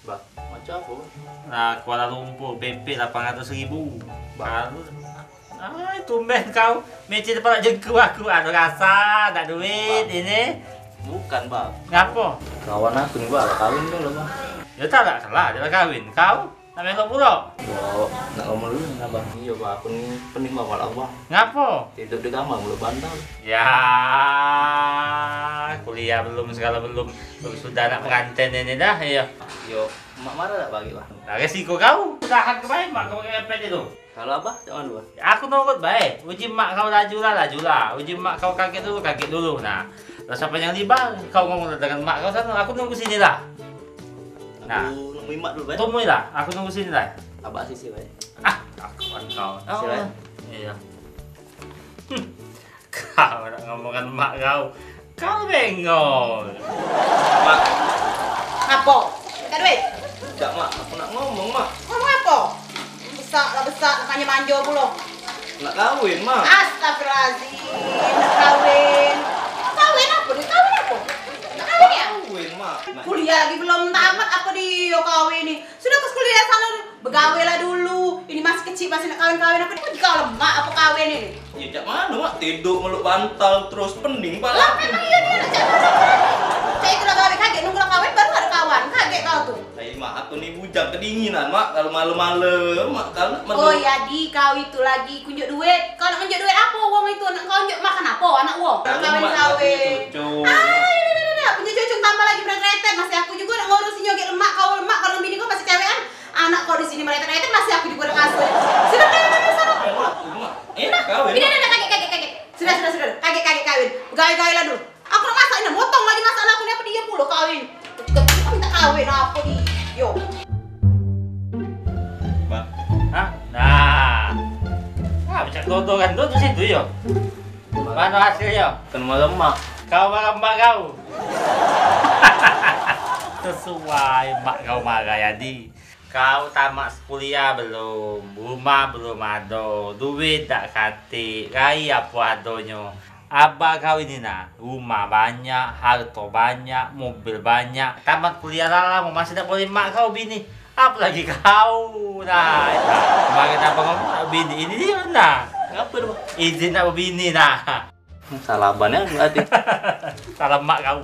Bah, macam apa? Nah, Kuala Lumpur, PP 800.000. Baru. Tumben kau. Meci depan jengku aku. Ada rasa, tak duit ini. Bukan, Bang. Ngapa? Kawan aku nih, Bang. Kawin dong lah, Bang. Ya tak salah, dia kawin. Kau? Nak melok pula? Ya, nak ngomong dulu nih, Bang. Iya, Bang. Aku nih pening banget lah, Bang. Ngapa? Tidur di kamar mulu bantal. Ya, kuliah belum, segala belum. Sudah nak pengantin ini dah, ya. Yo, mak marah tak bagi, Bang? Nah, resiko kau. Tahan ke baik, mak kau ngepet itu. Kalau Abah, jangan, Bang. Aku nurut baik. Uji mak kau laju lah. Uji mak kau kaget dulu. Nah, terus apa yang libang? Kau ngomong dengan mak kau sana, aku nunggu sini lah. Nah, Aku nungguin mak dulu, Bang. tungguin lah. Aku nunggu sini lah. Abah sisi, Bang. Akuan kau. Silakan. Iya. Kau nak ngomongkan mak kau. Kau bengong. Mak, Apa? Minta duit? tidak, Mak. Aku nak ngomong, Mak. Ngomong apa? Besar, makanya manja pula. Nak kawin, Mak. Astagfirullahaladzim, nak kawin. Kawin apa? Dia kawin apa? Nak kawin ya? Kawin, Mak. Nak Kuliah lagi belum tamat, apa dia kawin nih? Sudah ke kuliah sana, begawe lah dulu. Ini masih kecil, masih nak kawin-kawin apa? Dia kau lemak apa kawin ini? Ya, jak mana, Mak? Tidur meluk bantal terus pening, Pak. Lah memang iya dia nak cakap. Saya itu lah kawin, kaget nunggu lah kawin baru ada kawan. Kaget kau tuh. Mak, aku nih bujang kedinginan, Mak. Kalau malam-malam, Mak. Kalau Oh ya di kau itu lagi kunjuk duit. Kau nak kunjuk duit apa uang itu? Nak kau kunjuk makan apa anak uang? Kawin-kawin. Punya cucu tambah lagi berat-berat. Masih aku juga nak ngurusin joget lemak. Kau lemak kalau bini kau masih cewekan. Anak kau di sini berat-berat masih aku juga udah kasih. Sudah sana. Kawin. Ini kaget. Sudah. Kaget kawin. Gaya-gaya lah dulu. Aku nak masak ini, motong lagi masak aku ni apa dia pula kawin. Kau minta kawin apa dia? Yo. Bang, Hah? Nah. Macam kotoran tu situ yo. Mana hasilnya? kan malam, Mak. Kau marah mak kau. Sesuai mak kau marah jadi. Kau tamat kuliah belum, rumah belum ada, duit tak kati, rai apa adonyo. Abah kau ini nah, rumah banyak, harta banyak, mobil banyak. Tamat kuliah lama masih tak boleh mak kau bini. Apalagi kau nah, kemarin apa ngomong nak bini ini dia nah. Ngapa tu, Bang? Izin nak bini nah. Salah bannya berarti. Salam mak kau.